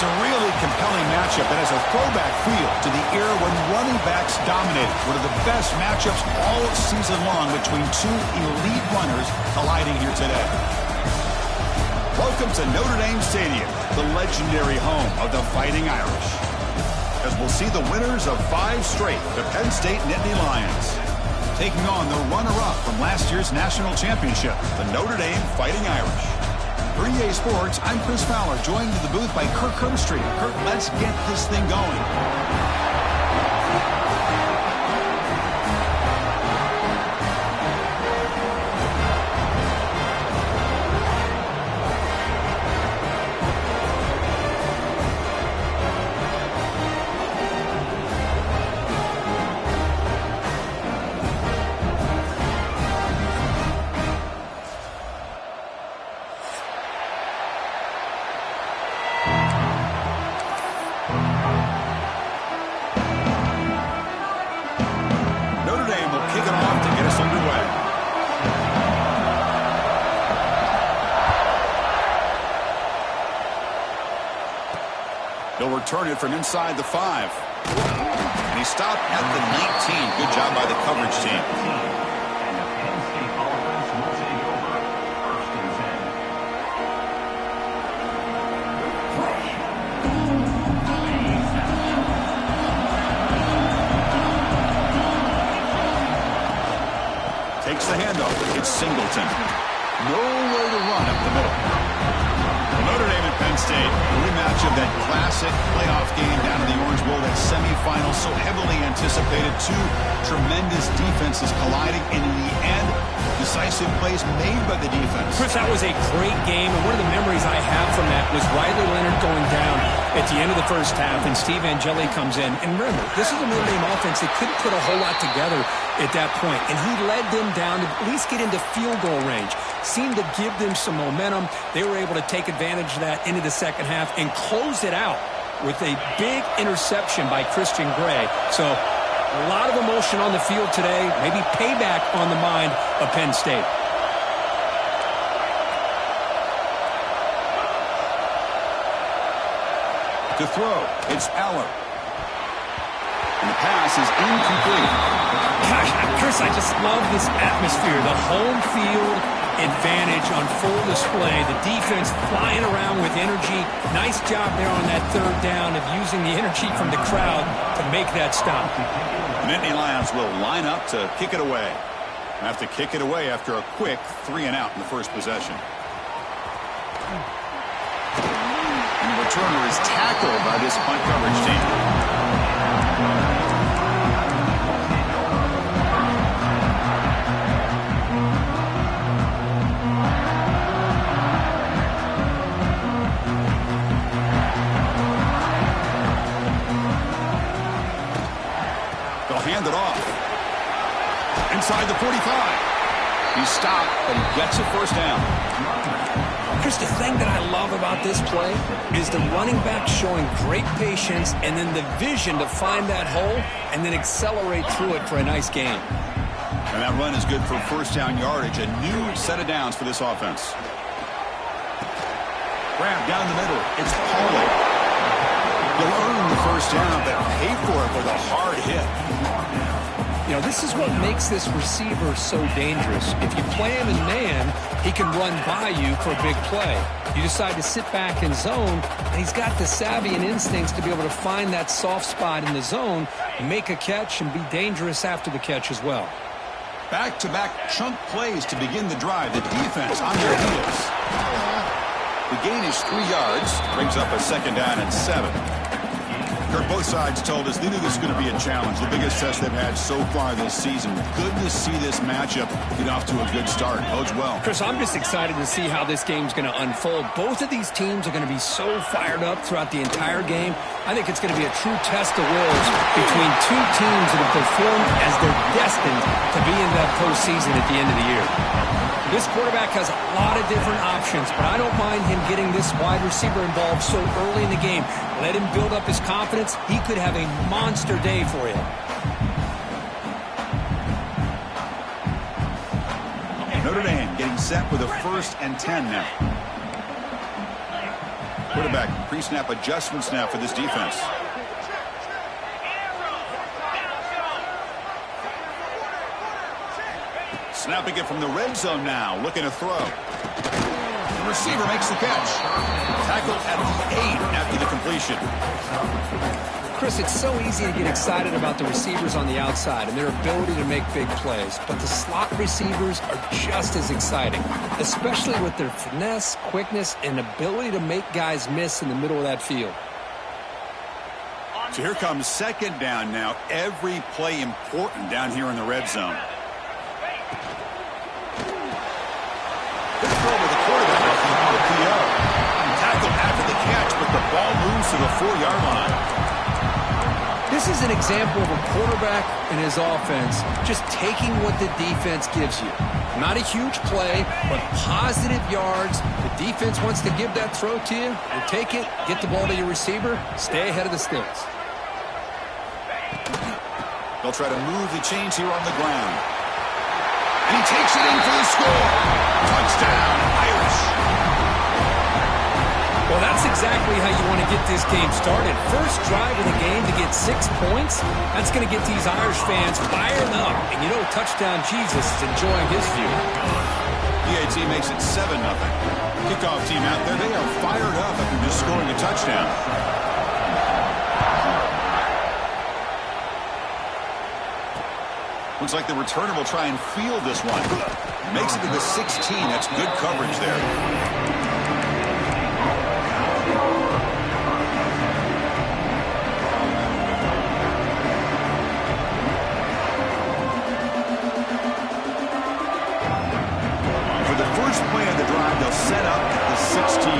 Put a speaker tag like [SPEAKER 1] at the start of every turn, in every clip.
[SPEAKER 1] a really compelling matchup that has a throwback feel to the era when running backs dominated. One of the best matchups all season long between two elite runners colliding here today. Welcome to Notre Dame Stadium, the legendary home of the Fighting Irish, as we'll see the winners of 5 straight, the Penn State Nittany Lions, taking on the runner-up from last year's national championship, the Notre Dame Fighting Irish. For EA Sports, I'm Chris Fowler, joined in the booth by Kirk Herbstreit. Kirk, let's get this thing going. He'll return it from inside the 5. And he stopped at the 19. Good job by the coverage team. Takes the handoff. It's Singleton. Nowhere to run up the middle. Notre Dame and Penn State, a rematch of that classic playoff game down in the Orange Bowl, that semifinal so heavily anticipated. Two tremendous defenses colliding, and in the end, decisive plays made by the defense.
[SPEAKER 2] Chris, that was a great game, and one of the memories I have from that was Riley Leonard going down at the end of the first half, and Steve Angeli comes in. And remember, this is a Notre Dame offense that couldn't put a whole lot together at that point, and he led them down to at least get into field goal range. Seemed to give them some momentum. They were able to take advantage of that into the second half and close it out with a big interception by Christian Gray. So a lot of emotion on the field today, maybe payback on the mind of Penn State.
[SPEAKER 1] To throw, it's Aller. And the pass is incomplete.
[SPEAKER 2] Gosh, Chris, I just love this atmosphere. The home field advantage on full display. The defense flying around with energy. Nice job there on that third down of using the energy from the crowd to make that stop.
[SPEAKER 1] The Nittany Lions will line up to kick it away. Have to kick it away after a quick 3-and-out in the first possession. And the returner is tackled by this punt coverage team. Hand it off. Inside the 45. He stopped, but he gets a first down.
[SPEAKER 2] Chris, the thing that I love about this play is the running back showing great patience and then the vision to find that hole and then accelerate through it for a nice gain.
[SPEAKER 1] And that run is good for first down yardage. A new set of downs for this offense. Grab down the middle. It's Pauly. You'll earn the first down, but pay for it with a hard hit.
[SPEAKER 2] You know, this is what makes this receiver so dangerous. If you play him in man, he can run by you for a big play. You decide to sit back in zone, and he's got the savvy and instincts to be able to find that soft spot in the zone, make a catch, and be dangerous after the catch as well.
[SPEAKER 1] Back-to-back chunk plays to begin the drive. The defense on their heels. The gain is 3 yards, brings up a second down and 7. Kirk, both sides told us they knew this was going to be a challenge, the biggest test they've had so far this season. Good to see this matchup get off to a good start. Bodes well.
[SPEAKER 2] Chris, I'm just excited to see how this game's going to unfold. Both of these teams are going to be so fired up throughout the entire game. I think it's going to be a true test of wills between two teams that have performed as they're destined to be in that postseason at the end of the year. This quarterback has a lot of different options, but I don't mind him getting this wide receiver involved so early in the game. Let him build up his confidence. He could have a monster day for you. Notre Dame getting set with a 1st and 10 now.
[SPEAKER 1] Quarterback pre-snap adjustments now for this defense. Snapping it from the red zone now, looking to throw. The receiver makes the catch. Tackled at the 8 after the completion.
[SPEAKER 2] Chris, it's so easy to get excited about the receivers on the outside and their ability to make big plays, but the slot receivers are just as exciting, especially with their finesse, quickness, and ability to make guys miss in the middle of that field.
[SPEAKER 1] So here comes second down now. Every play important down here in the red zone. Good throw with the quarterback off the RPO. Tackled after the catch, but the ball moves to the 4-yard line.
[SPEAKER 2] This is an example of a quarterback and his offense just taking what the defense gives you. Not a huge play, but positive yards. The defense wants to give that throw to you. You take it, get the ball to your receiver, stay ahead of the sticks.
[SPEAKER 1] They'll try to move the chains here on the ground. And he takes it in for the score. Touchdown, Irish.
[SPEAKER 2] Well, that's exactly how you want to get this game started. First drive of the game to get 6 points. That's going to get these Irish fans fired up. And you know, touchdown Jesus is enjoying his view.
[SPEAKER 1] PAT makes it 7-0. Kickoff team out there, they are fired up after just scoring a touchdown. Looks like the returner will try and field this one. Makes it to the 16. That's good coverage there. Play of the drive, they'll set up at the 16.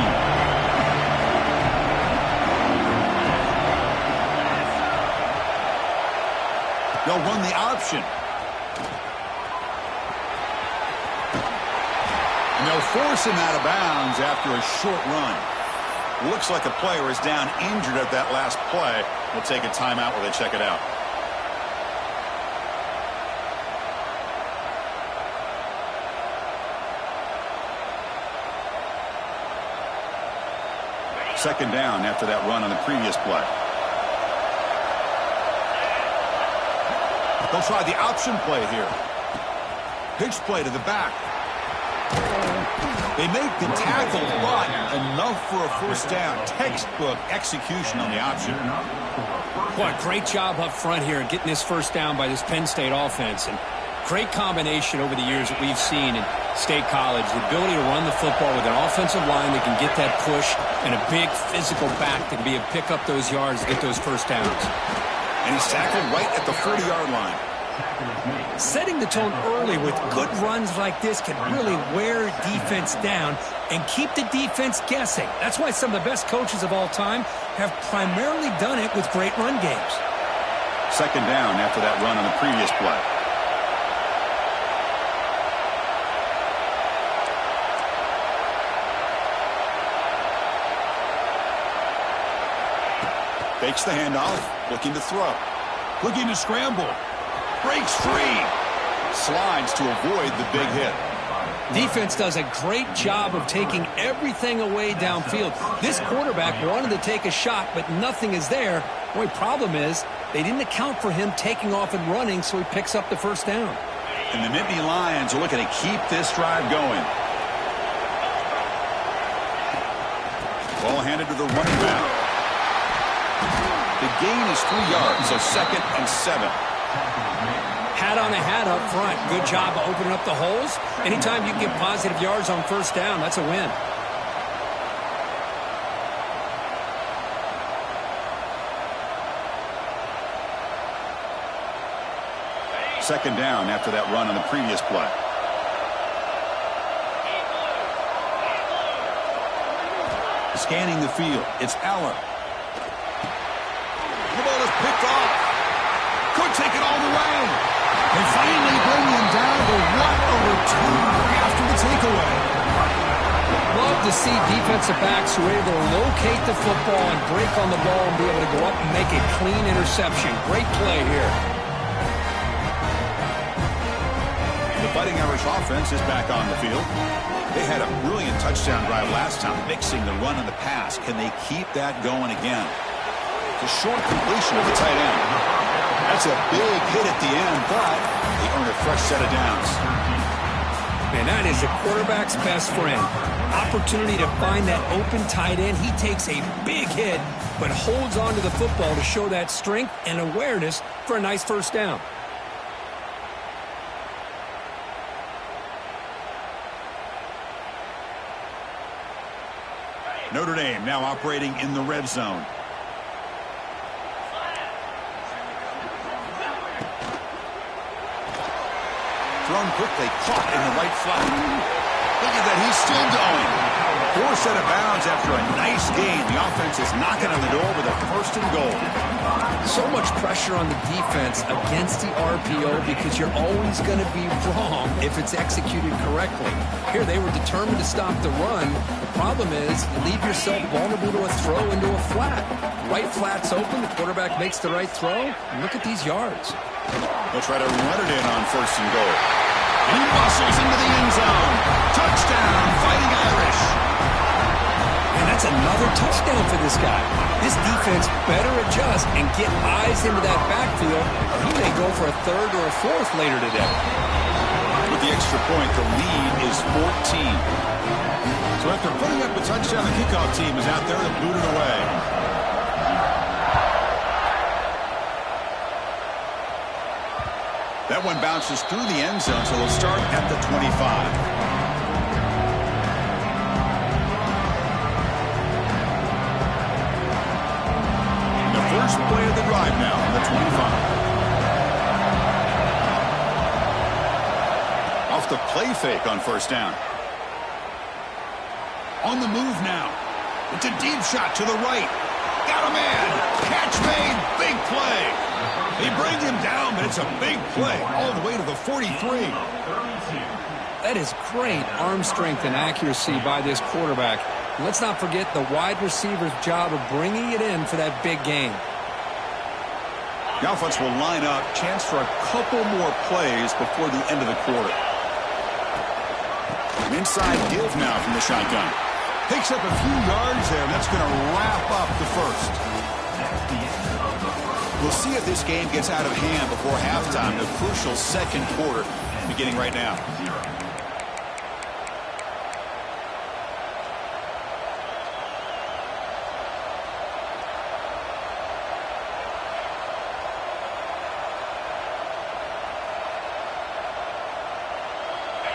[SPEAKER 1] They'll run the option. And they'll force him out of bounds after a short run. Looks like a player is down injured at that last play. We'll take a timeout while they check it out. Second down after that run on the previous play. They'll try the option play here. Pitch play to the back. They make the tackle, but enough for a first down. Textbook execution on the option.
[SPEAKER 2] Boy, great job up front here in getting this first down by this Penn State offense. And great combination over the years that we've seen in State College. The ability to run the football with an offensive line that can get that push and a big physical back that can be able to pick up those yards and get those first downs.
[SPEAKER 1] And he's tackled right at the 40-yard line.
[SPEAKER 2] Setting the tone early with good runs like this can really wear defense down and keep the defense guessing. That's why some of the best coaches of all time have primarily done it with great run games.
[SPEAKER 1] Second down after that run on the previous play. Fakes the handoff, looking to throw. Looking to scramble. Breaks free. Slides to avoid the big hit.
[SPEAKER 2] Defense does a great job of taking everything away downfield. This quarterback wanted to take a shot, but nothing is there. The only problem is they didn't account for him taking off and running, so he picks up the first down.
[SPEAKER 1] And the Nittany Lions are looking to keep this drive going. Ball handed to the running back. The gain is 3 yards, so 2nd and 7.
[SPEAKER 2] Hat on a hat up front. Good job of opening up the holes. Anytime you can get positive yards on first down, that's a win.
[SPEAKER 1] Second down after that run on the previous play. Scanning the field, it's Aller. The ball is picked off. Could take it all the way. They finally bring him down, but what a return after the takeaway.
[SPEAKER 2] Love to see defensive backs who are able to locate the football and break on the ball and be able to go up and make a clean interception. Great play here.
[SPEAKER 1] The Fighting Irish offense is back on the field. They had a brilliant touchdown drive last time, mixing the run and the pass. Can they keep that going again? The short completion of the tight end. That's a big hit at the end, but they earn a fresh set of downs.
[SPEAKER 2] Man, that is a quarterback's best friend. Opportunity to find that open tight end. He takes a big hit, but holds on to the football to show that strength and awareness for a nice first down.
[SPEAKER 1] Notre Dame now operating in the red zone. Thrown quickly, caught in the right flat. Look at that, he's still going. 4 set of bounds after a nice gain. The offense is knocking on the door with a first and goal.
[SPEAKER 2] So much pressure on the defense against the RPO because you're always going to be wrong if it's executed correctly. Here they were determined to stop the run. The problem is you leave yourself vulnerable to a throw into a flat. Right flat's open, the quarterback makes the right throw, and look at these yards.
[SPEAKER 1] They'll try to run it in on first and goal. He muscles into the end zone. Touchdown, Fighting Irish.
[SPEAKER 2] And that's another touchdown for this guy. This defense better adjust and get eyes into that backfield, or he may go for a third or a fourth later today.
[SPEAKER 1] With the extra point, the lead is 14. So after putting up a touchdown, the kickoff team is out there to boot it away. That one bounces through the end zone, so they'll start at the 25. The first play of the drive now on the 25. Off the play fake on first down. On the move now. It's a deep shot to the right. Got a man. Catch made. Big play. They bring him down, but it's a big play all the way to the 43.
[SPEAKER 2] That is great arm strength and accuracy by this quarterback. And let's not forget the wide receiver's job of bringing it in for that big gain.
[SPEAKER 1] The offense will line up. Chance for a couple more plays before the end of the quarter. An inside give now from the shotgun. Picks up a few yards there, and that's going to wrap up the first. We'll see if this game gets out of hand before halftime. The crucial second quarter beginning right now.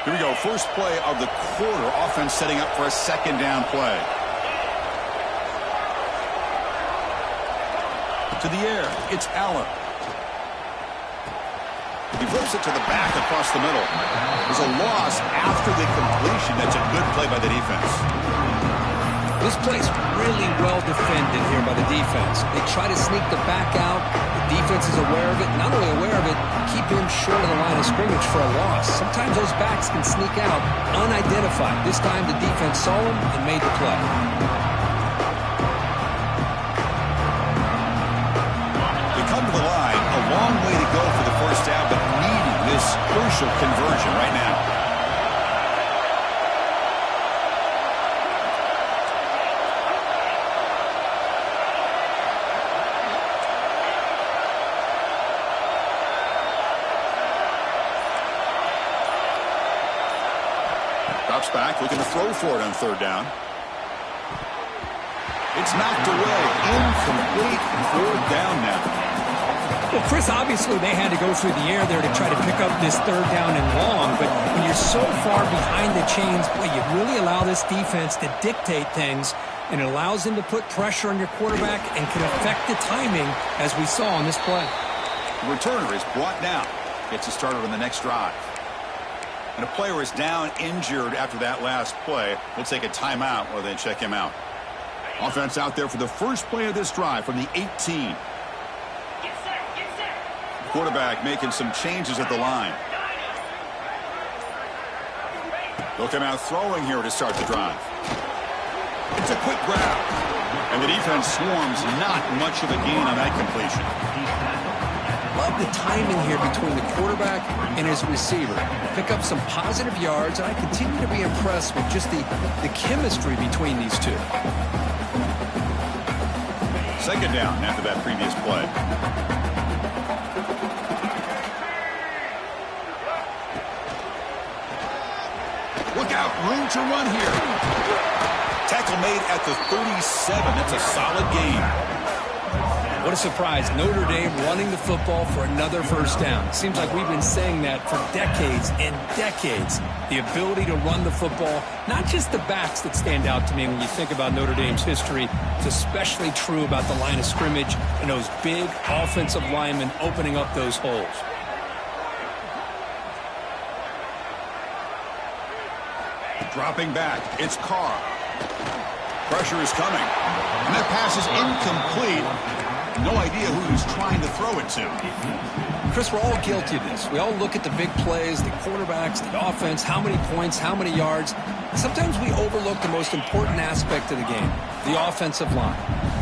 [SPEAKER 1] Here we go. First play of the quarter. Offense setting up for a second down play. To the air, it's Allen. He flips it to the back across the middle. There's a loss after the completion. That's a good play by the defense.
[SPEAKER 2] This play's really well defended here by the defense. They try to sneak the back out. The defense is aware of it. Not only aware of it, keep him short of the line of scrimmage for a loss. Sometimes those backs can sneak out unidentified. This time the defense saw him and made the play.
[SPEAKER 1] Come to the line, a long way to go for the first down, but needing this crucial conversion right now. Drops back, looking to throw for it on third down. It's knocked away, incomplete, fourth down now.
[SPEAKER 2] Well, Chris, obviously they had to go through the air there to try to pick up this third down and long, but when you're so far behind the chains, boy, you really allow this defense to dictate things, and it allows them to put pressure on your quarterback and can affect the timing, as we saw on this play.
[SPEAKER 1] The returner is brought down. Gets it started on the next drive. And a player is down injured after that last play. We'll take a timeout while they check him out. Offense out there for the first play of this drive from the 18. Quarterback making some changes at the line. They'll come out throwing here to start the drive. It's a quick grab. And the defense swarms, not much of a gain on that completion.
[SPEAKER 2] love the timing here between the quarterback and his receiver. Pick up some positive yards, and I continue to be impressed with just the chemistry between these two.
[SPEAKER 1] Second down after that previous play. Look out, room to run here. Tackle made at the 37. That's a solid gain.
[SPEAKER 2] What a surprise. Notre Dame running the football for another first down. Seems like we've been saying that for decades and decades. The ability to run the football, not just the backs that stand out to me when you think about Notre Dame's history. It's especially true about the line of scrimmage and those big offensive linemen opening up those holes.
[SPEAKER 1] Dropping back, it's Carr. Pressure is coming. And that pass is incomplete. No idea who he was trying to throw it to.
[SPEAKER 2] Chris, we're all guilty of this. We all look at the big plays, the quarterbacks, the offense, how many points, how many yards. Sometimes we overlook the most important aspect of the game, the offensive line.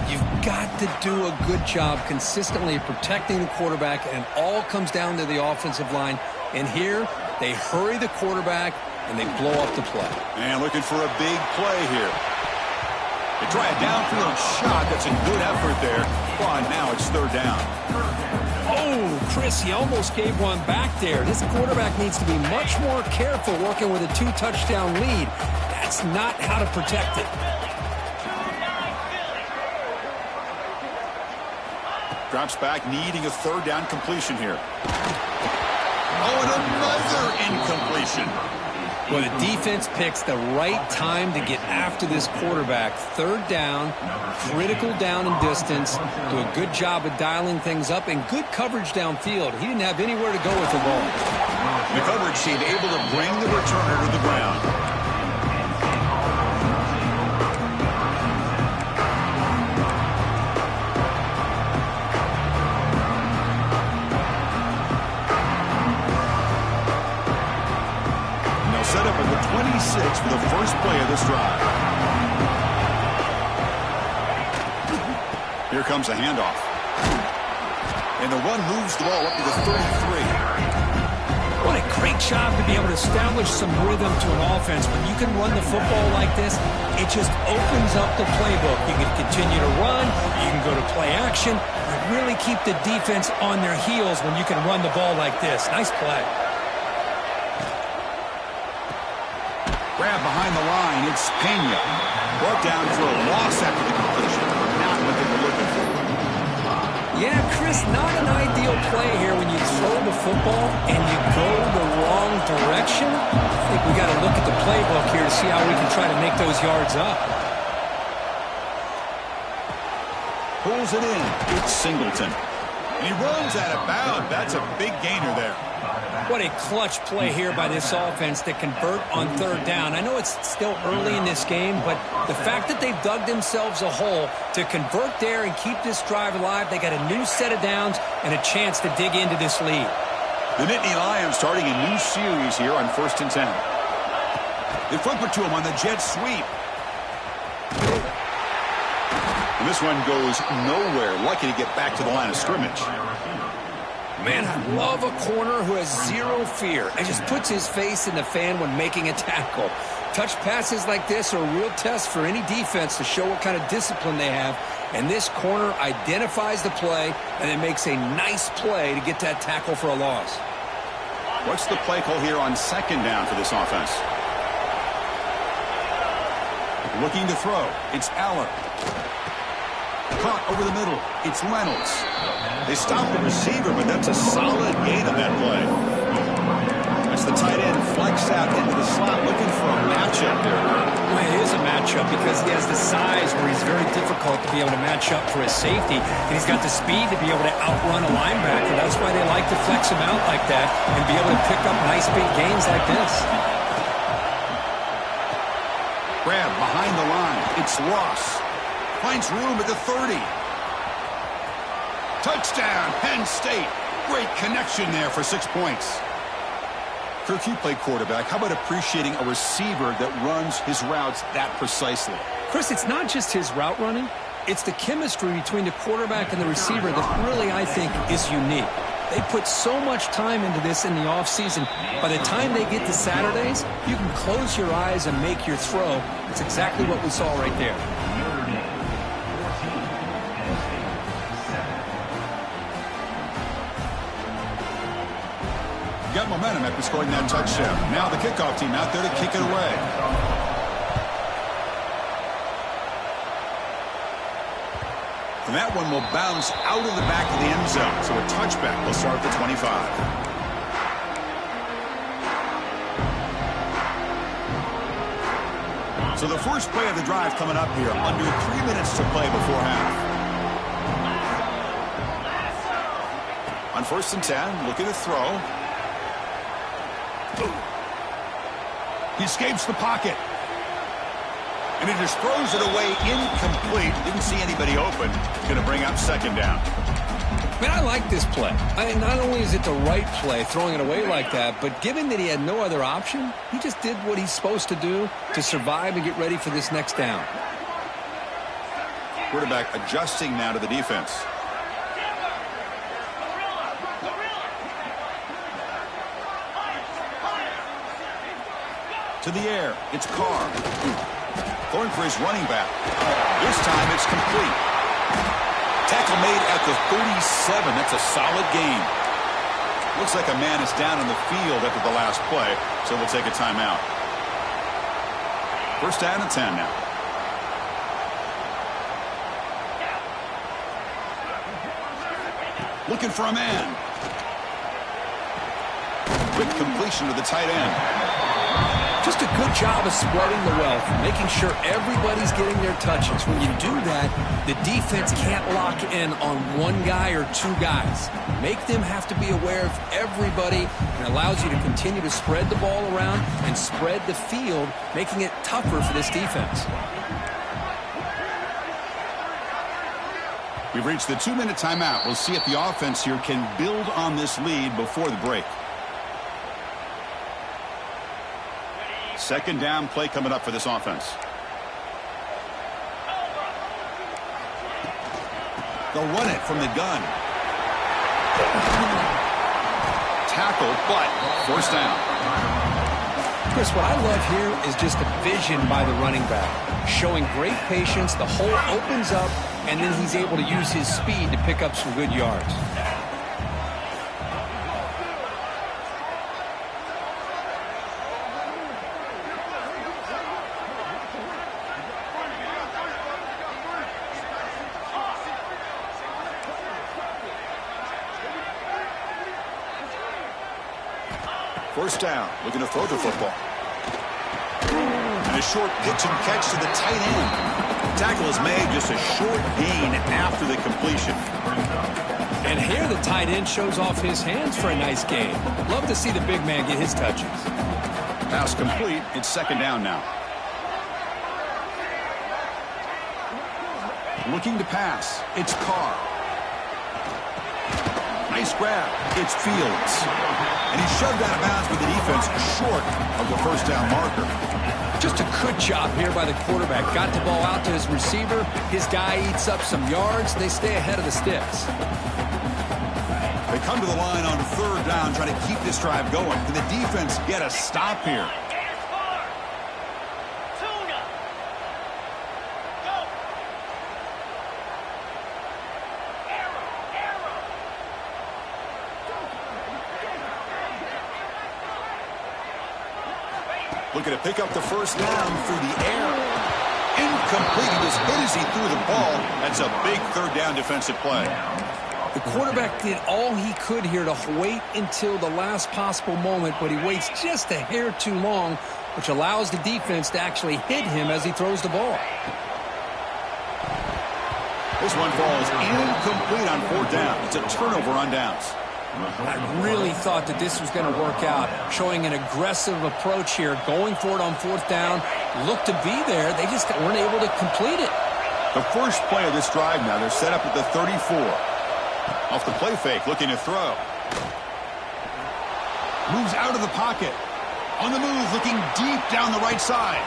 [SPEAKER 2] You've got to do a good job consistently protecting the quarterback, and it all comes down to the offensive line. And here, they hurry the quarterback, and they blow up the play.
[SPEAKER 1] And looking for a big play here. They try a downfield shot. That's a good effort there. Well, and now it's third down.
[SPEAKER 2] Oh, Chris, he almost gave one back there. This quarterback needs to be much more careful working with a 2-touchdown lead. That's not how to protect it.
[SPEAKER 1] Drops back, needing a third down completion here. Oh, and another incompletion.
[SPEAKER 2] Well, the defense picks the right time to get after this quarterback. Third down, critical down and distance. Do a good job of dialing things up and good coverage downfield. He didn't have anywhere to go with the ball.
[SPEAKER 1] The coverage team able to bring the returner to the ground. Set up at the 26 for the first play of this drive. Here comes a handoff. And the run moves the ball up to the 33.
[SPEAKER 2] What a great job to be able to establish some rhythm to an offense. When you can run the football like this, it just opens up the playbook. You can continue to run. You can go to play action. You really keep the defense on their heels when you can run the ball like this. Nice play.
[SPEAKER 1] Grab behind the line, it's Pena. Brought down for a loss after the completion. Not what they were looking for.
[SPEAKER 2] Yeah, Chris, not an ideal play here when you throw the football and you go the wrong direction. I think we got to look at the playbook here to see how we can try to make those yards up.
[SPEAKER 1] Pulls it in. It's Singleton. And he runs out of bounds. That's a big gainer there.
[SPEAKER 2] What a clutch play here by this offense to convert on third down. I know it's still early in this game, but the fact that they've dug themselves a hole to convert there and keep this drive alive, they got a new set of downs and a chance to dig into this lead.
[SPEAKER 1] The Nittany Lions starting a new series here on 1st and 10. They flip it to him on the jet sweep. And this one goes nowhere. Lucky to get back to the line of scrimmage.
[SPEAKER 2] Man, I love a corner who has zero fear and just puts his face in the fan when making a tackle. Touch passes like this are a real test for any defense to show what kind of discipline they have. And this corner identifies the play and then makes a nice play to get that tackle for a loss.
[SPEAKER 1] What's the play call here on second down for this offense? Looking to throw. It's Aller. Caught over the middle. It's Reynolds. They stop the receiver, but that's a solid gain on that play. That's the tight end flex out into the slot, looking for a matchup there.
[SPEAKER 2] Well, it is a matchup because he has the size where he's very difficult to be able to match up for his safety, and he's got the speed to be able to outrun a linebacker. That's why they like to flex him out like that and be able to pick up nice big gains like this.
[SPEAKER 1] Grab behind the line. It's Ross. Finds room at the 30. Touchdown, Penn State. Great connection there for 6 points. Kirk, you play quarterback. How about appreciating a receiver that runs his routes that precisely?
[SPEAKER 2] Chris, it's not just his route running. It's the chemistry between the quarterback and the receiver that really, I think, is unique. They put so much time into this in the offseason. By the time they get to Saturdays, you can close your eyes and make your throw. That's exactly what we saw right there.
[SPEAKER 1] Got momentum after scoring that touchdown. Now the kickoff team out there to kick it away. And that one will bounce out of the back of the end zone. So a touchback will start at the 25. So the first play of the drive coming up here. Under 3 minutes to play before half. On 1st and 10, looking to throw. He escapes the pocket. And he just throws it away incomplete. Didn't see anybody open. Going to bring up 2nd down.
[SPEAKER 2] Man, I like this play. Not only is it the right play, throwing it away like that, but given that he had no other option, he just did what he's supposed to do to survive and get ready for this next down.
[SPEAKER 1] Quarterback adjusting now to the defense. To the air, it's Carr. Going for his running back. This time it's complete. Tackle made at the 37. That's a solid gain. Looks like a man is down on the field after the last play, so we'll take a timeout. 1st down and 10 now. Looking for a man. Quick completion to the tight end.
[SPEAKER 2] Just a good job of spreading the wealth, making sure everybody's getting their touches. When you do that, the defense can't lock in on one guy or 2 guys. Make them have to be aware of everybody, and allows you to continue to spread the ball around and spread the field, making it tougher for this defense.
[SPEAKER 1] We've reached the 2-minute timeout. We'll see if the offense here can build on this lead before the break. 2nd down play coming up for this offense. They'll run it from the gun. Tackled, but 1st down.
[SPEAKER 2] Chris, what I love here is just the vision by the running back. Showing great patience, the hole opens up, and then he's able to use his speed to pick up some good yards.
[SPEAKER 1] First down, looking to throw the football. And a short pitch and catch to the tight end. Tackle is made, just a short gain after the completion.
[SPEAKER 2] And here the tight end shows off his hands for a nice gain. Love to see the big man get his touches.
[SPEAKER 1] Pass complete. It's 2nd down now. Looking to pass. It's Carr. Nice grab. It's Fields. And he's shoved out of bounds with the defense short of the 1st down marker.
[SPEAKER 2] Just a good job here by the quarterback. Got the ball out to his receiver. His guy eats up some yards. They stay ahead of the sticks.
[SPEAKER 1] They come to the line on 3rd down, trying to keep this drive going. Can the defense get a stop here? Looking to pick up the 1st down through the air. Incomplete. He was hit as he threw the ball. That's a big 3rd down defensive play.
[SPEAKER 2] The quarterback did all he could here to wait until the last possible moment, but he waits just a hair too long, which allows the defense to actually hit him as he throws the ball.
[SPEAKER 1] This one falls incomplete on 4th down. It's a turnover on downs.
[SPEAKER 2] I really thought that this was going to work out, showing an aggressive approach here, going for it on 4th down. Looked to be there. They just weren't able to complete it.
[SPEAKER 1] The first play of this drive now, they're set up at the 34. Off the play fake, looking to throw. Moves out of the pocket. On the move, looking deep down the right side.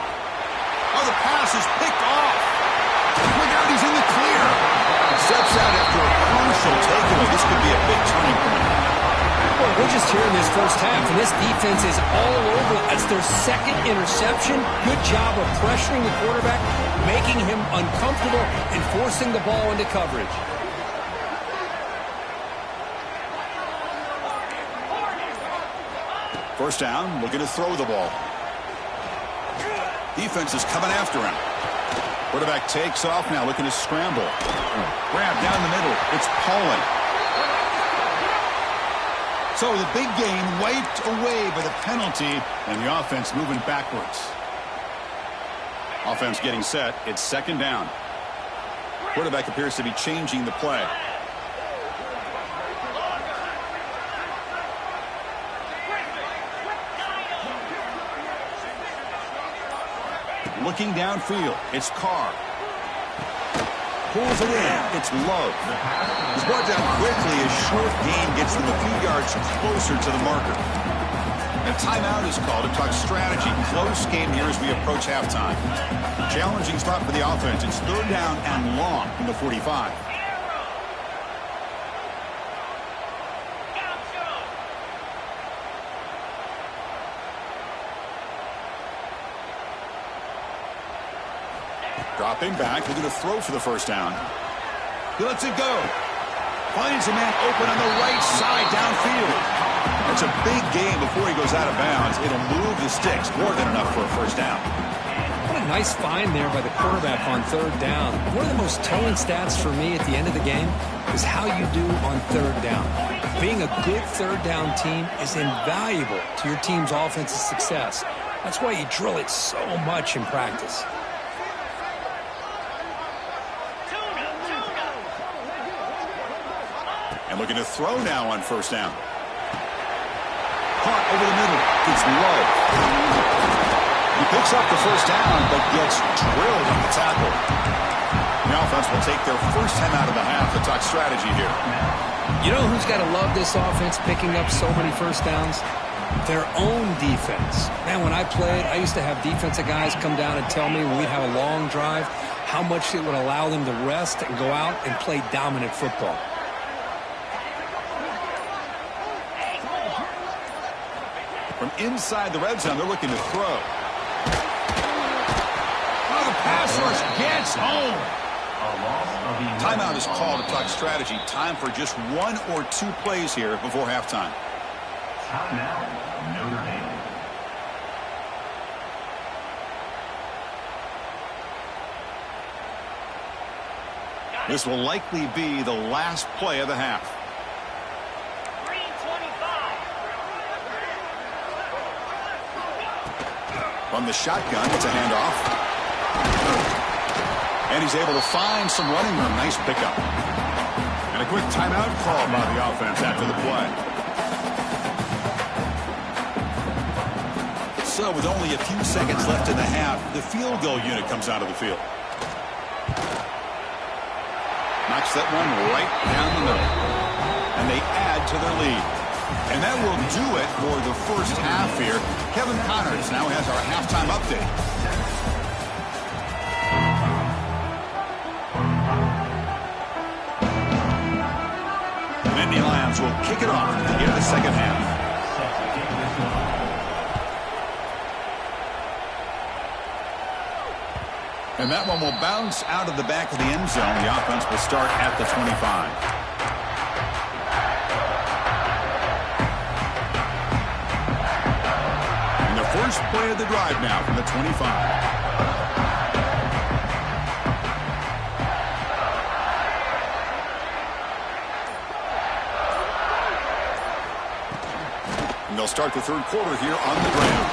[SPEAKER 1] Oh, the pass is picked off. Look out, he's in the clear. Steps out after a crucial takeaway. This could be a big turning point.
[SPEAKER 2] Well, we're just here in this first half, and this defense is all over. That's their second interception. Good job of pressuring the quarterback, making him uncomfortable, and forcing the ball into coverage.
[SPEAKER 1] First down, looking to throw the ball. Defense is coming after him. Quarterback takes off now, looking to scramble. Grab down the middle. It's Pauling. So the big gain wiped away by the penalty, and the offense moving backwards. Offense getting set. It's second down. Quarterback appears to be changing the play. Looking downfield, it's Carr. Pulls it in, it's Love. He's brought down quickly as short gain gets them a few yards closer to the marker. A timeout is called to talk strategy. Close game here as we approach halftime. Challenging spot for the offense. It's third down and long from the 45. Dropping back, looking to throw for the first down. He lets it go. Finds a man open on the right side downfield. That's a big gain before he goes out of bounds. It'll move the sticks, more than enough for a first down.
[SPEAKER 2] What a nice find there by the quarterback on third down. One of the most telling stats for me at the end of the game is how you do on third down. Being a good third down team is invaluable to your team's offensive success. That's why you drill it so much in practice.
[SPEAKER 1] And looking to throw now on first down. Caught over the middle. It's Low. He picks up the first down, but gets drilled on the tackle. The offense will take their first time out of the half to talk strategy here.
[SPEAKER 2] You know who's got to love this offense picking up so many first downs? Their own defense. Man, when I played, I used to have defensive guys come down and tell me when we'd have a long drive how much it would allow them to rest and go out and play dominant football.
[SPEAKER 1] From inside the red zone, they're looking to throw. Oh, the pass rush gets home. Timeout is called to talk strategy. Time for just one or two plays here before halftime.
[SPEAKER 3] Timeout, Notre Dame.
[SPEAKER 1] This will likely be the last play of the half. From the shotgun, it's a handoff. And he's able to find some running room. Nice pickup. And a quick timeout call by the offense after the play. So with only a few seconds left in the half, the field goal unit comes out of the field. Knocks that one right down the middle. And they add to their lead. And that will do it for the first half here. Kevin Connors now has our halftime update. Nittany Lions will kick it off to begin the second half. And that one will bounce out of the back of the end zone. The offense will start at the 25. First play of the drive now from the 25. And they'll start the third quarter here on the ground.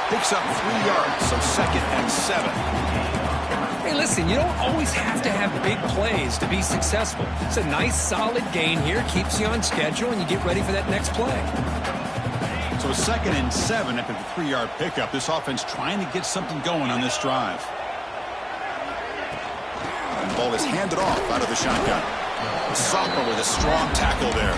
[SPEAKER 1] Picks up 3 yards, so second and 7.
[SPEAKER 2] Hey, listen, you don't always have to have big plays to be successful. It's a nice, solid gain here, keeps you on schedule, and you get ready for that next play.
[SPEAKER 1] So a second and 7 after the 3-yard pickup. This offense trying to get something going on this drive. And the ball is handed off out of the shotgun. Sophomore with a strong tackle there.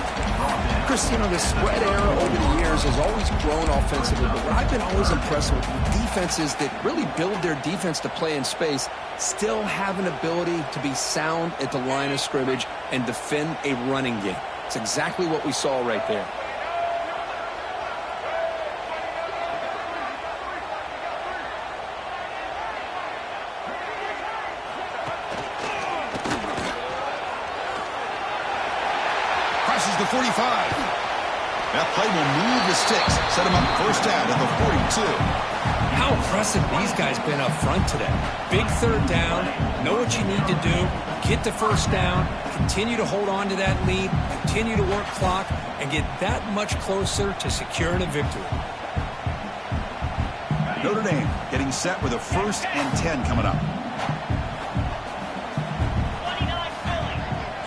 [SPEAKER 4] Chris, you know, the spread era over the years has always grown offensively, but what I've been always impressed with defenses that really build their defense to play in space still have an ability to be sound at the line of scrimmage and defend a running game. It's exactly what we saw right there.
[SPEAKER 1] Crosses the 45. That play will move the sticks. Set him up first down at the 42.
[SPEAKER 2] How impressive these guys been up front today. Big third down, know what you need to do, get the first down, continue to hold on to that lead, continue to work clock, and get that much closer to securing a victory.
[SPEAKER 1] Notre Dame getting set with a 1st and 10 coming up.
[SPEAKER 3] 29 Philly.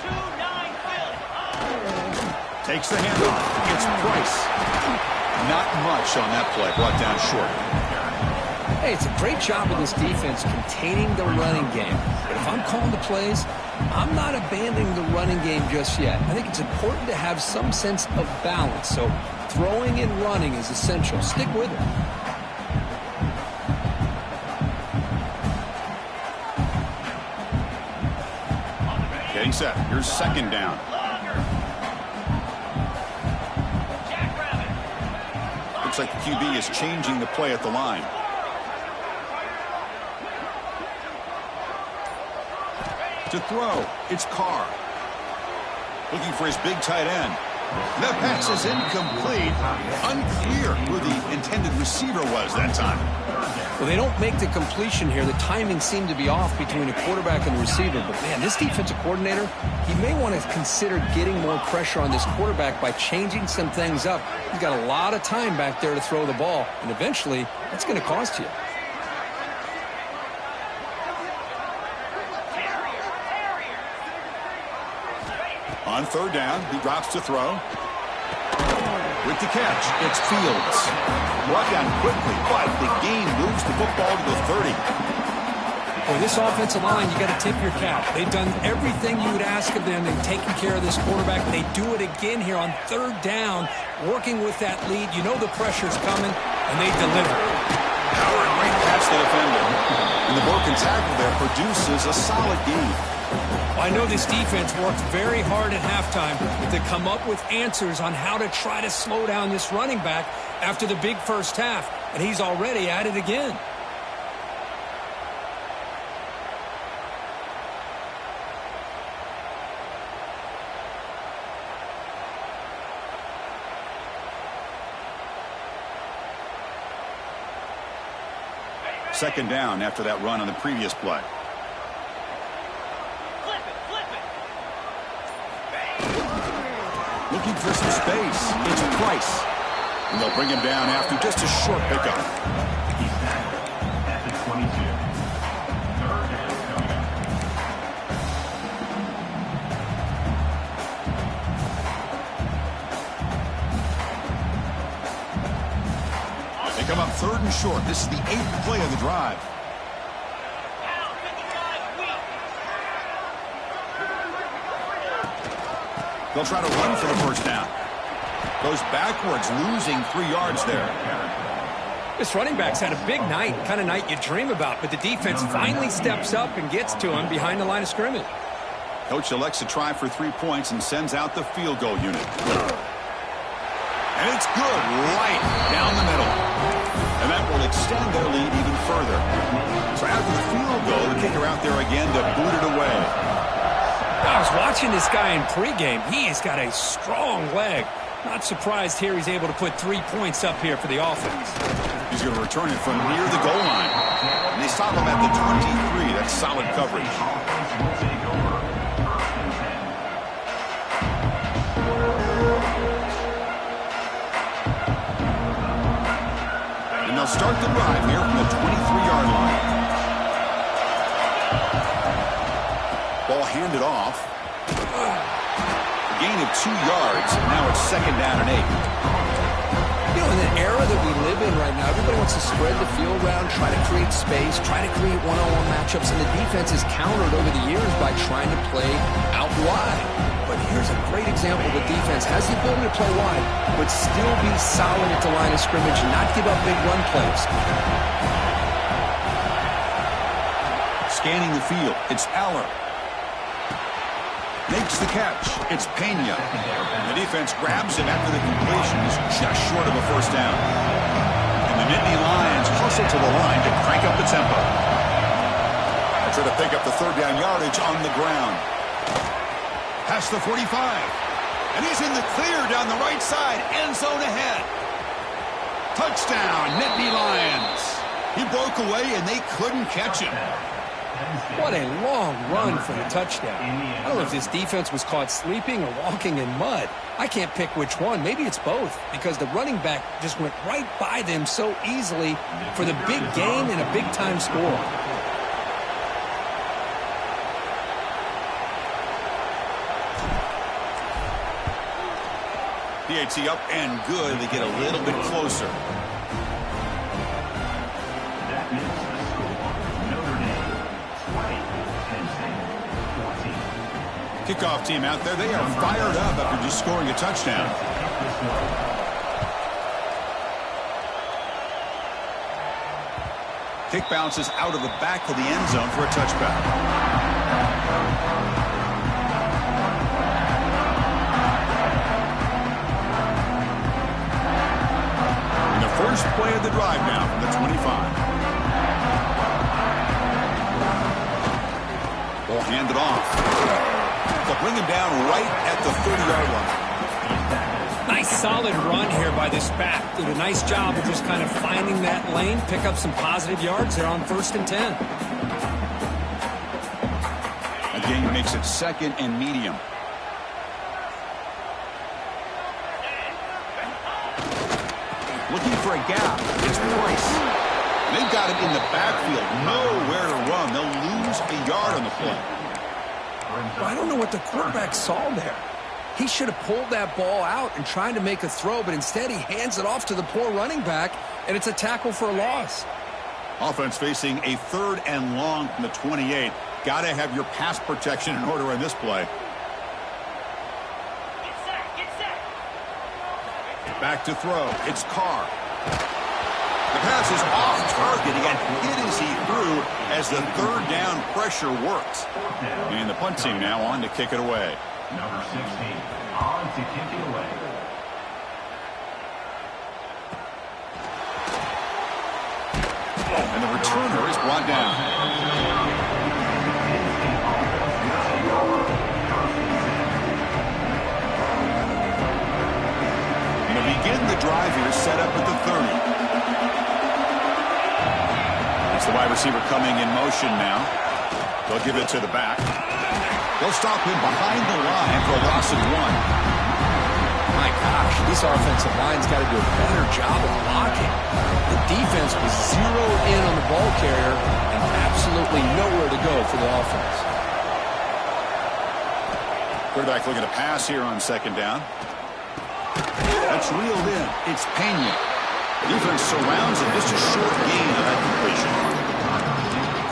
[SPEAKER 3] 2-9 Philly.
[SPEAKER 1] Takes the handoff. It's Price. Not much on that play. Brought down short.
[SPEAKER 4] Hey, it's a great job of this defense containing the running game. But if I'm calling the plays, I'm not abandoning the running game just yet. I think it's important to have some sense of balance. So throwing and running is essential. Stick with it.
[SPEAKER 1] Getting set. Here's 2nd down. Looks like the QB is changing the play at the line. To throw, it's Carr. Looking for his big tight end. The pass is incomplete. Unclear who the intended receiver was that time.
[SPEAKER 4] Well, they don't make the completion here. The timing seemed to be off between a quarterback and the receiver. But, man, this defensive coordinator, he may want to consider getting more pressure on this quarterback by changing some things up. He's got a lot of time back there to throw the ball, and eventually that's going to cost you.
[SPEAKER 1] On 3rd down, he drops to throw. With the catch, it's Fields. Brought down quickly, but the game moves the football to the 30.
[SPEAKER 2] Boy, this offensive line, you got to tip your cap. They've done everything you would ask of them in taking care of this quarterback. They do it again here on 3rd down, working with that lead. You know the pressure's coming, and they deliver.
[SPEAKER 1] Howard, great pass to the defender. And the broken tackle there produces a solid game.
[SPEAKER 2] I know this defense worked very hard at halftime to come up with answers on how to try to slow down this running back after the big first half, and he's already at it again.
[SPEAKER 1] Second down after that run on the previous play. Looking for some space. It's Price. And they'll bring him down after just a short pickup.
[SPEAKER 3] He's sacked at the 22. 3rd down coming up.
[SPEAKER 1] They come up 3rd and short. This is the 8th play of the drive. They'll try to run for the first down. Goes backwards, losing 3 yards there.
[SPEAKER 2] This running back's had a big night, kind of night you dream about, but the defense finally steps up and gets to him behind the line of scrimmage.
[SPEAKER 1] Coach elects to try for 3 points and sends out the field goal unit. And it's good, right down the middle. And that will extend their lead even further. So after the field goal, the kicker out there again to boot it away.
[SPEAKER 2] I was watching this guy in pregame. He has got a strong leg. Not surprised here he's able to put 3 points up here for the offense.
[SPEAKER 1] He's going to return it from near the goal line. And they stop him at the 23. That's solid coverage. And they'll start the drive here from the 23-yard line. Ball handed off. A gain of 2 yards. Now it's 2nd down and 8.
[SPEAKER 4] You know, in the era that we live in right now, everybody wants to spread the field around, try to create space, try to create one-on-one matchups, and the defense has countered over the years by trying to play out wide. But here's a great example. The defense has the ability to play wide, but still be solid at the line of scrimmage and not give up big run plays.
[SPEAKER 1] Scanning the field, it's Aller. Makes the catch. It's Pena. The defense grabs him after the completion. He's just short of a first down. And the Nittany Lions hustle to the line to crank up the tempo. They try to pick up the third down yardage on the ground. Past the 45. And he's in the clear down the right side. End zone ahead. Touchdown, Nittany Lions. He broke away and they couldn't catch him.
[SPEAKER 2] What a long run for the touchdown. I don't know if this defense was caught sleeping or walking in mud. I can't pick which one. Maybe it's both, because the running back just went right by them so easily for the big gain and a big-time score.
[SPEAKER 1] PAT up and good. They get a little bit closer.
[SPEAKER 3] That is the score. Notre Dame 20, Penn State 14.
[SPEAKER 1] Kickoff team out there. They are fired up after just scoring a touchdown. Kick bounces out of the back of the end zone for a touchback. First play of the drive now from the 25. Ball handed off. They'll bring him down right at the 30-yard line.
[SPEAKER 2] Nice solid run here by this back. Did a nice job of just kind of finding that lane, pick up some positive yards there on 1st and 10.
[SPEAKER 1] Again, makes it 2nd and medium. Looking for a gap. It's Price. They've got him in the backfield. Nowhere to run. They'll lose a yard on the play.
[SPEAKER 4] I don't know what the quarterback saw there. He should have pulled that ball out and tried to make a throw, but instead he hands it off to the poor running back, and it's a tackle for a loss.
[SPEAKER 1] Offense facing a 3rd and long from the 28. Got to have your pass protection in order in this play. Back to throw. It's Carr. The pass is off target. He got hit as he threw as the 3rd down pressure works. And the punt team now on to kick it away.
[SPEAKER 3] Number 16 on to kick it away.
[SPEAKER 1] And the returner is brought down. Begin the drive here, set up at the 30. That's the wide receiver coming in motion now. They'll give it to the back. They'll stop him behind the line for a loss of 1.
[SPEAKER 4] My gosh, this offensive line's got to do a better job of blocking. The defense was zeroed in on the ball carrier and absolutely nowhere to go for the offense.
[SPEAKER 1] Quarterback looking to pass here on 2nd down. That's reeled in. It's Pena. Defense surrounds him. Just a short gain on that completion.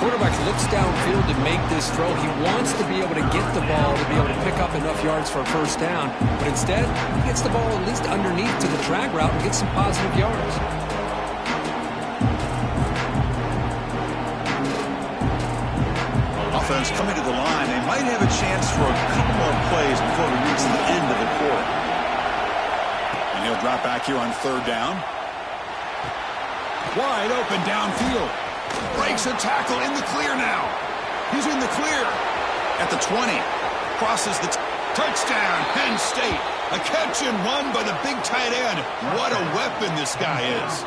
[SPEAKER 4] Quarterback looks downfield to make this throw. He wants to be able to get the ball to be able to pick up enough yards for a first down. But instead, he gets the ball at least underneath to the drag route and gets some positive yards.
[SPEAKER 1] Offense coming to the line. They might have a chance for a couple more plays before we reach the end of the quarter. He'll drop back here on 3rd down. Wide open downfield. Breaks a tackle in the clear now. He's in the clear. At the 20. Crosses the touchdown, Penn State. A catch and run by the big tight end. What a weapon this guy is.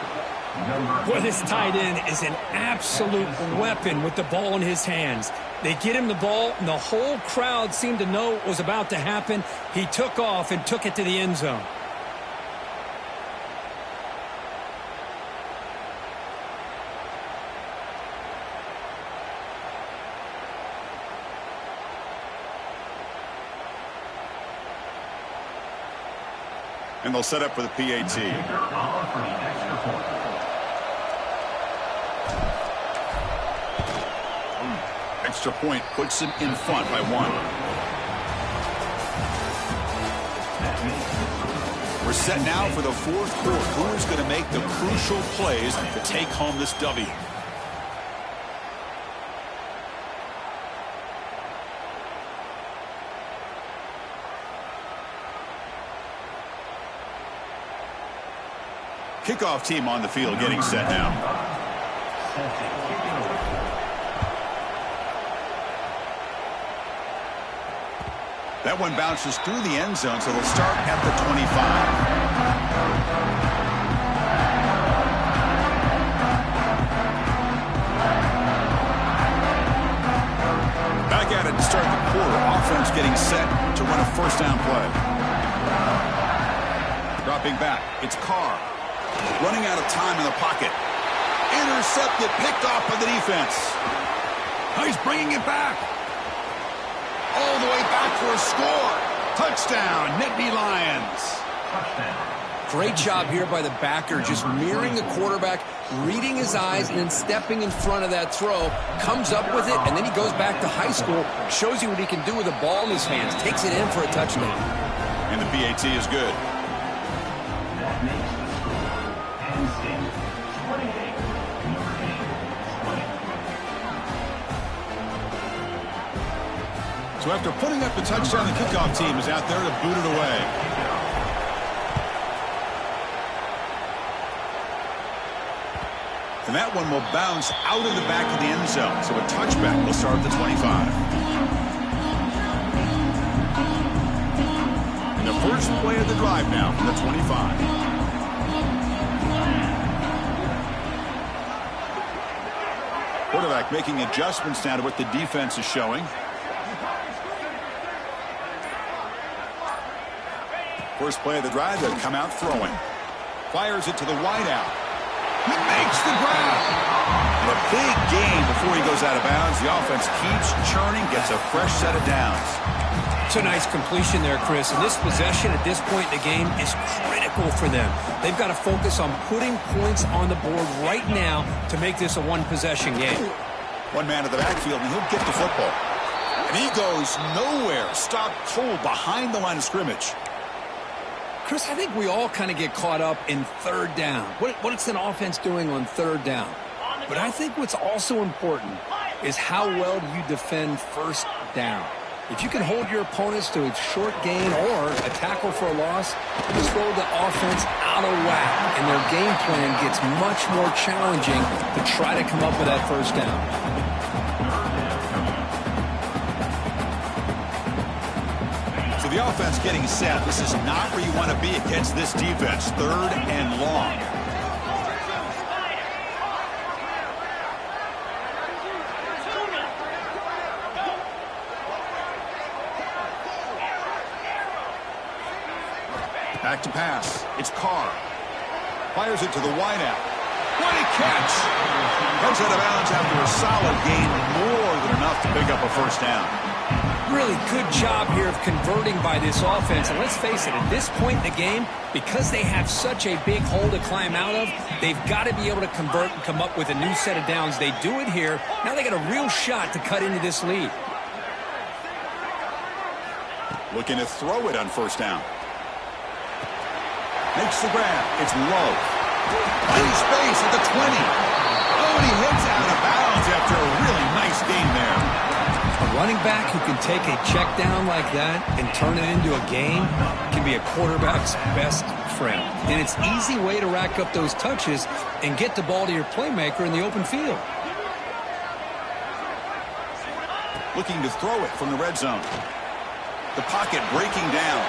[SPEAKER 2] Boy, this tight end is an absolute weapon with the ball in his hands. They get him the ball, and the whole crowd seemed to know what was about to happen. He took off and took it to the end zone.
[SPEAKER 1] And they'll set up for the PAT. Extra point puts him in front by 1. We're set now for the 4th quarter. Who's going to make the crucial plays to take home this W? Kickoff team on the field getting set now. That one bounces through the end zone, so they'll start at the 25. Back at it to start the quarter. Offense getting set to run a first down play. Dropping back. It's Carr. Running out of time in the pocket. Intercepted. Picked off by the defense. Oh, he's bringing it back. All the way back for a score. Touchdown. Nittany Lions.
[SPEAKER 4] Great job here by the backer, just mirroring the quarterback, reading his eyes, and then stepping in front of that throw. Comes up with it, and then he goes back to high school, shows you what he can do with the ball in his hands, takes it in for a touchdown.
[SPEAKER 1] And the PAT is good.
[SPEAKER 3] That makes the score Penn State 28, Notre Dame 20.
[SPEAKER 1] So after putting up the touchdown, the kickoff team is out there to boot it away. And that one will bounce out of the back of the end zone. So a touchback will start at the 25. And the first play of the drive now from the 25. Quarterback making adjustments now to what the defense is showing. First play of the drive, they'll come out throwing. Fires it to the wideout. He makes the grab. And a big gain before he goes out of bounds. The offense keeps churning, gets a fresh set of downs.
[SPEAKER 2] It's a nice completion there, Chris. And this possession at this point in the game is critical for them. They've got to focus on putting points on the board right now to make this a one-possession game.
[SPEAKER 1] One man in the backfield, and he'll get the football. And he goes nowhere. Stopped cold behind the line of scrimmage.
[SPEAKER 2] Chris, I think we all kind of get caught up in third down. What's an offense doing on third down? But I think what's also important is how well do you defend first down. If you can hold your opponents to a short gain or a tackle for a loss, you throw the offense out of whack, and their game plan gets much more challenging to try to come up with that first down.
[SPEAKER 1] The offense getting set. This is not where you want to be against this defense. Third and long. Back to pass. It's Carr. Fires it to the wideout. What a catch! Comes out of bounds after a solid gain, more than enough to pick up a first down.
[SPEAKER 2] Really good job here of converting by this offense. And let's face it, at this point in the game, because they have such a big hole to climb out of, they've got to be able to convert and come up with a new set of downs. They do it here. Now they got a real shot to cut into this lead.
[SPEAKER 1] Looking to throw it on first down. Makes the grab. It's low. In space at the 20. Oh, and he hits out of bounds after a really nice gain there.
[SPEAKER 2] A running back who can take a check down like that and turn it into a gain can be a quarterback's best friend. And it's an easy way to rack up those touches and get the ball to your playmaker in the open field.
[SPEAKER 1] Looking to throw it from the red zone. The pocket breaking down.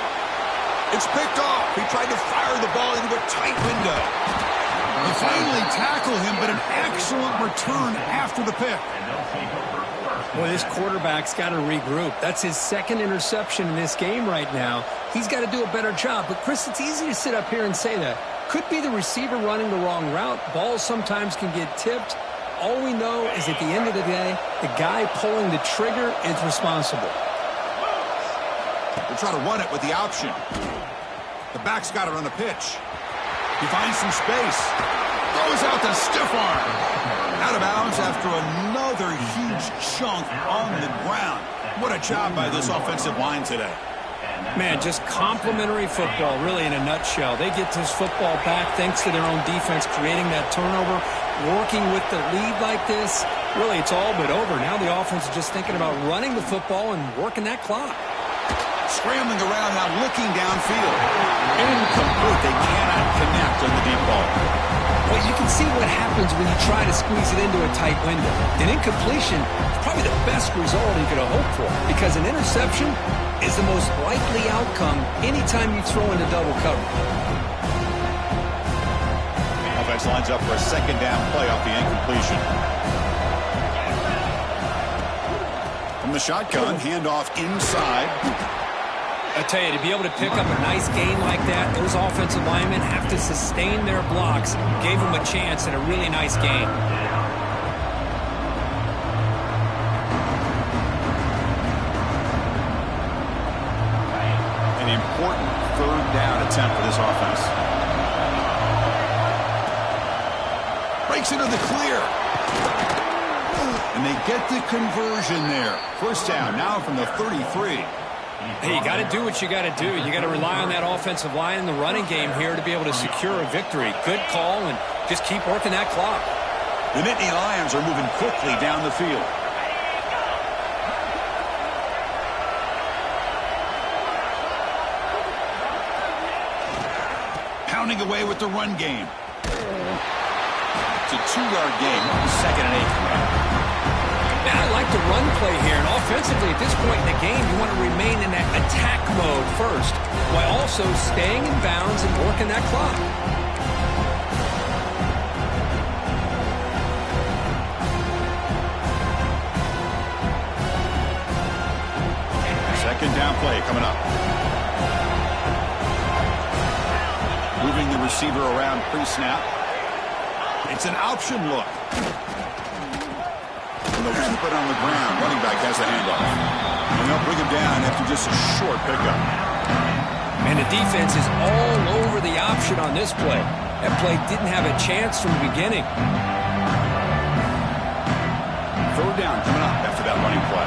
[SPEAKER 1] It's picked off. He tried to fire the ball into a tight window. They finally tackle him, but an excellent return after the pick.
[SPEAKER 2] Boy, this quarterback's got to regroup. That's his second interception in this game right now. He's got to do a better job. But, Chris, it's easy to sit up here and say that. Could be the receiver running the wrong route. Balls sometimes can get tipped. All we know is at the end of the day, the guy pulling the trigger is responsible.
[SPEAKER 1] They'll try to run it with the option. The back's got it on the pitch. He finds some space. Throws out the stiff arm. Out of bounds after another huge chunk on the ground. What a job by this offensive line today.
[SPEAKER 2] Man, just complimentary football, really, in a nutshell. They get this football back thanks to their own defense, creating that turnover, working with the lead like this. Really, it's all but over. Now the offense is just thinking about running the football and working that clock.
[SPEAKER 1] Scrambling around now, looking downfield. Incomplete. They cannot connect on the deep ball.
[SPEAKER 2] Well, you can see what happens when you try to squeeze it into a tight window. An incompletion is probably the best result you could have hoped for, because an interception is the most likely outcome anytime you throw into double coverage.
[SPEAKER 1] Offense lines up for a second down play off the incompletion. From the shotgun, handoff inside.
[SPEAKER 2] I tell you, to be able to pick up a nice gain like that, those offensive linemen have to sustain their blocks. Gave them a chance at a really nice gain.
[SPEAKER 1] An important third down attempt for this offense. Breaks into the clear. And they get the conversion there. First down now from the 33.
[SPEAKER 2] Hey, you got to do what you got to do. You got to rely on that offensive line in the running game here to be able to secure a victory. Good call, and just keep working that clock.
[SPEAKER 1] The Nittany Lions are moving quickly down the field. Pounding away with the run game. It's a 2-yard game. Second and 8.
[SPEAKER 2] Now, I like the run play here, and offensively at this point in the game, you want to remain in that attack mode first, while also staying in bounds and working that clock.
[SPEAKER 1] Second down play coming up. Moving the receiver around pre-snap. It's an option look. And they'll keep it on the ground. Running back has the handoff. And they'll bring him down after just a short pickup.
[SPEAKER 2] And the defense is all over the option on this play. That play didn't have a chance from the beginning.
[SPEAKER 1] Third down coming up after that running play.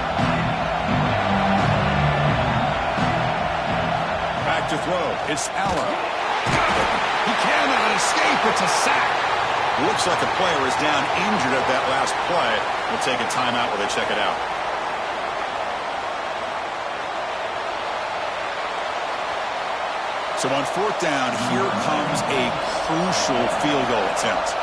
[SPEAKER 1] Back to throw. It's Allen. He cannot escape. It's a sack. Looks like a player is down injured at that last play. We'll take a timeout while they check it out. So on fourth down, here comes a crucial field goal attempt.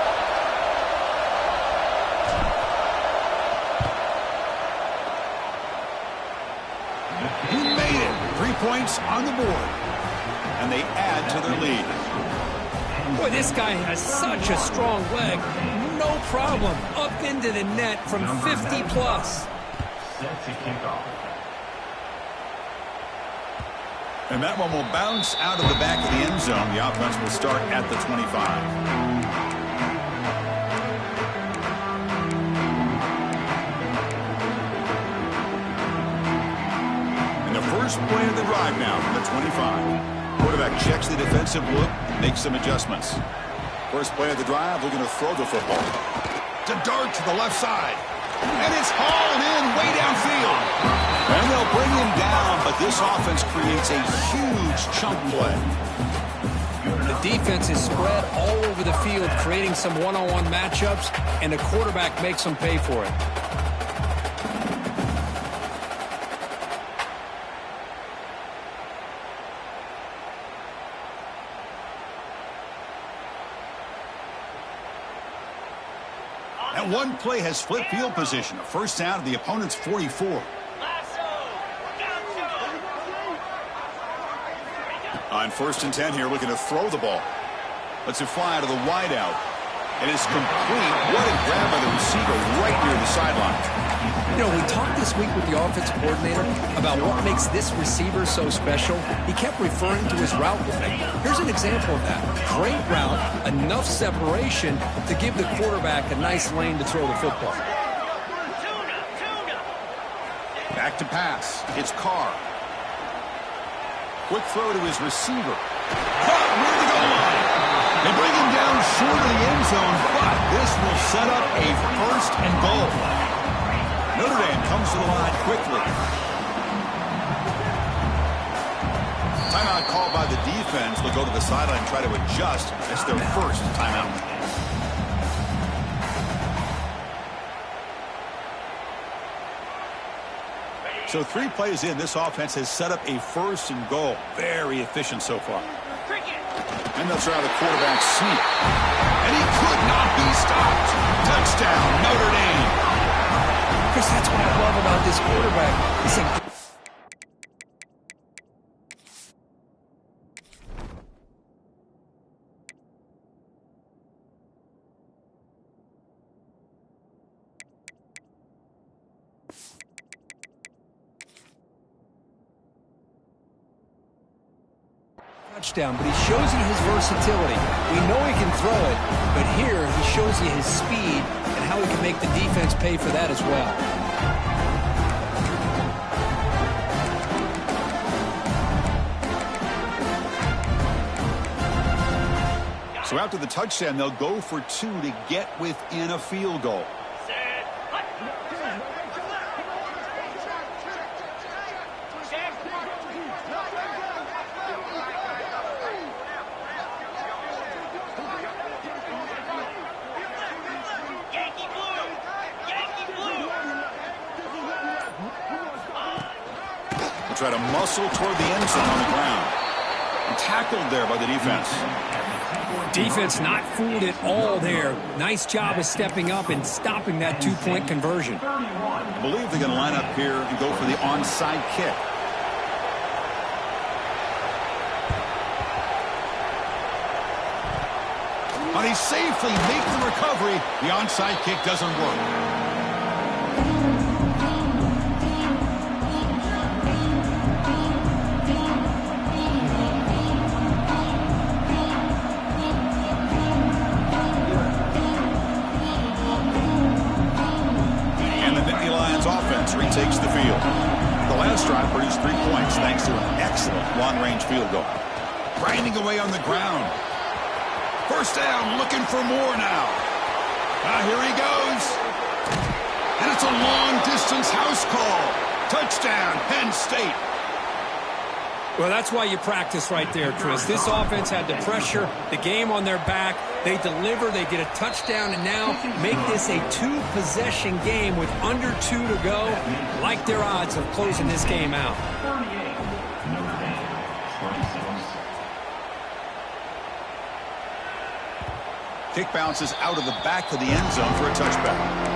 [SPEAKER 1] He made it. 3 points on the board. And they add to their lead.
[SPEAKER 2] Boy, this guy has such a strong leg. No problem. Up into the net from 50 plus.
[SPEAKER 3] Set to kick off.
[SPEAKER 1] And that one will bounce out of the back of the end zone. The offense will start at the 25. And the first play of the drive now from the 25. Quarterback checks the defensive look, makes some adjustments. First play of the drive, looking to throw the football. To dart to the left side. And it's hauled in way downfield. And they'll bring him down, but this offense creates a huge chunk play.
[SPEAKER 2] The defense is spread all over the field, creating some one-on-one matchups, and the quarterback makes them pay for it.
[SPEAKER 1] And one play has flipped field position. A first down at the opponent's 44. On 1st and 10 here, looking to throw the ball. Lets it fly out of the wideout. And it's complete. What a grab by the receiver right near the sideline.
[SPEAKER 2] You know, we talked this week with the offensive coordinator about what makes this receiver so special. He kept referring to his route running. Here's an example of that. Great route, enough separation to give the quarterback a nice lane to throw the football.
[SPEAKER 1] Back to pass. It's Carr. Quick throw to his receiver. Caught near the goal line. They bring him down short of the end zone, but this will set up a first and goal. Notre Dame comes to the line quickly. Timeout called by the defense. They'll go to the sideline and try to adjust. It's their first timeout. So 3 plays in, this offense has set up a 1st and goal. Very efficient so far. And they'll try the quarterback sneak. And he could not be stopped. Touchdown, Notre Dame.
[SPEAKER 2] Chris, that's what I love about this quarterback. He's a touchdown, but he shows you his versatility. We know he can throw it, but here he shows you his speed and how he can make the defense pay for that as well.
[SPEAKER 1] So after the touchdown, they'll go for 2 to get within a field goal. Try to muscle toward the end zone on the ground. And tackled there by the defense.
[SPEAKER 2] Defense not fooled at all there. Nice job of stepping up and stopping that 2-point conversion.
[SPEAKER 1] I believe they're going to line up here and go for the onside kick. But he safely makes the recovery. The onside kick doesn't work. Takes the field. The last drive produced 3 points thanks to an excellent long-range field goal. Grinding away on the ground. 1st down, looking for more now. Here he goes. And it's a long-distance house call. Touchdown, Penn State.
[SPEAKER 2] Well, that's why you practice right there, Chris. This offense had the pressure, the game on their back. They deliver, they get a touchdown, and now make this a 2-possession game with under 2 to go. Like their odds of closing this game out.
[SPEAKER 1] Kick bounces out of the back of the end zone for a touchback.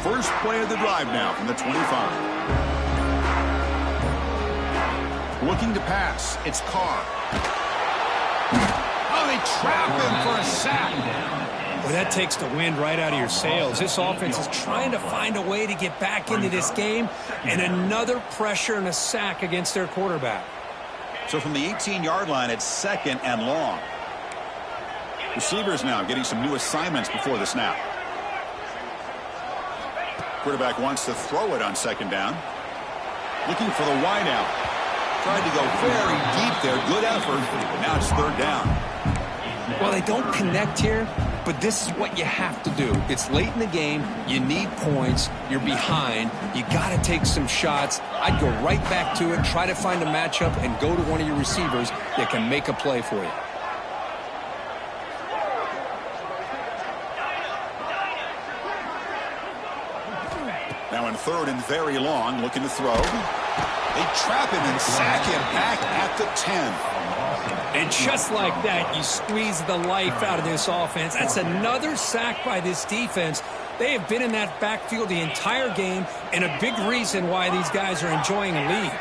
[SPEAKER 1] First play of the drive now from the 25. Looking to pass. It's Carr. Oh, they trap him for a sack.
[SPEAKER 2] Well, that takes the wind right out of your sails. This offense is trying to find a way to get back into this game, and another pressure and a sack against their quarterback.
[SPEAKER 1] So from the 18-yard line, it's 2nd and long. Receivers now getting some new assignments before the snap. Quarterback wants to throw it on 2nd down. Looking for the wide out. Tried to go very deep there. Good effort. But now it's 3rd down.
[SPEAKER 2] Well, they don't connect here, but this is what you have to do. It's late in the game. You need points. You're behind. You got to take some shots. I'd go right back to it, try to find a matchup, and go to one of your receivers that can make a play for you.
[SPEAKER 1] Now in 3rd and very long, looking to throw. They trap him and sack him back at the 10.
[SPEAKER 2] And just like that, you squeeze the life out of this offense. That's another sack by this defense. They have been in that backfield the entire game, and a big reason why these guys are enjoying a lead.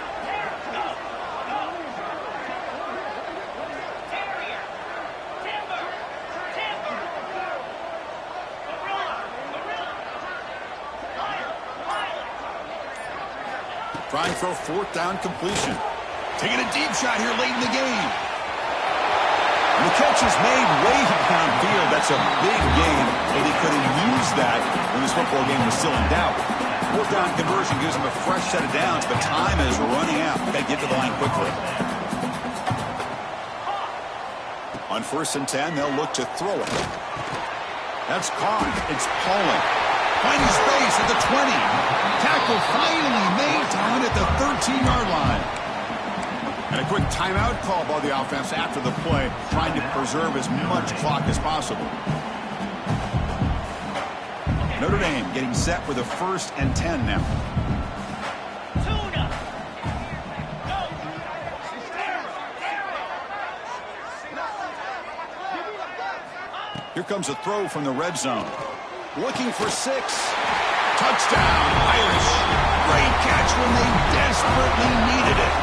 [SPEAKER 1] Trying for a 4th down completion. Taking a deep shot here late in the game. And the catch is made way downfield. That's a big game, and he could have used that when this football game was still in doubt. 4th down conversion gives him a fresh set of downs, but time is running out. Got to get to the line quickly. On 1st and 10, they'll look to throw it. That's caught. It's Pauling. Finding space at the 20. Tackle finally made down at the 13-yard line. And a quick timeout call by the offense after the play, trying to preserve as much clock as possible. Notre Dame getting set for the 1st and 10 now. Here comes a throw from the red zone. Looking for 6. Touchdown, Irish. Great catch when they desperately needed it.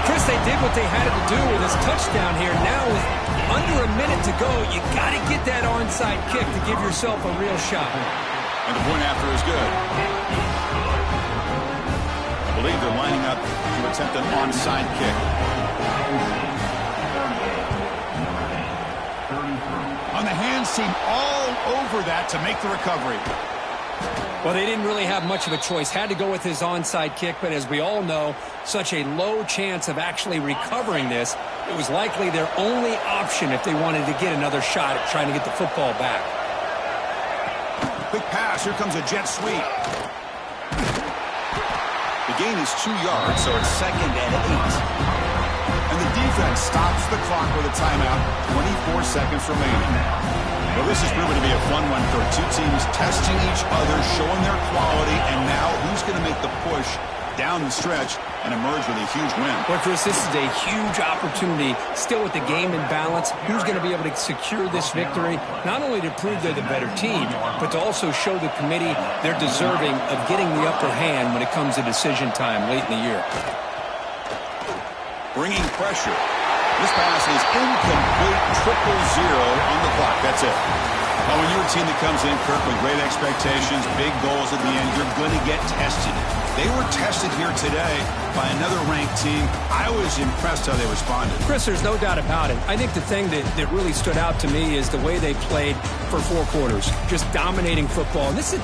[SPEAKER 2] Chris, they did what they had to do with this touchdown here. Now with under a minute to go, you got to get that onside kick to give yourself a real shot.
[SPEAKER 1] And the point after is good. I believe they're lining up to attempt an onside kick. On the hands team all over that to make the recovery.
[SPEAKER 2] Well, they didn't really have much of a choice. Had to go with his onside kick, but as we all know, such a low chance of actually recovering this. It was likely their only option if they wanted to get another shot at trying to get the football back.
[SPEAKER 1] Quick pass. Here comes a jet sweep. The gain is 2 yards, so it's 2nd and 8. And the defense stops the clock with a timeout. 24 seconds remaining. Well, this is proving to be a fun one for two teams testing each other, showing their quality, and now who's going to make the push down the stretch and emerge with a huge win.
[SPEAKER 2] Well, Chris, this is a huge opportunity. Still with the game in balance, who's going to be able to secure this victory, not only to prove they're the better team, but to also show the committee they're deserving of getting the upper hand when it comes to decision time late in the year.
[SPEAKER 1] Bringing pressure. This pass is incomplete, 0-0 on the clock. That's it. Now, when you're a team that comes in, Kirk, with great expectations, big goals at the end, you're going to get tested. They were tested here today by another ranked team. I was impressed how they responded.
[SPEAKER 2] Chris, there's no doubt about it. I think the thing that really stood out to me is the way they played for 4 quarters, just dominating football. And this is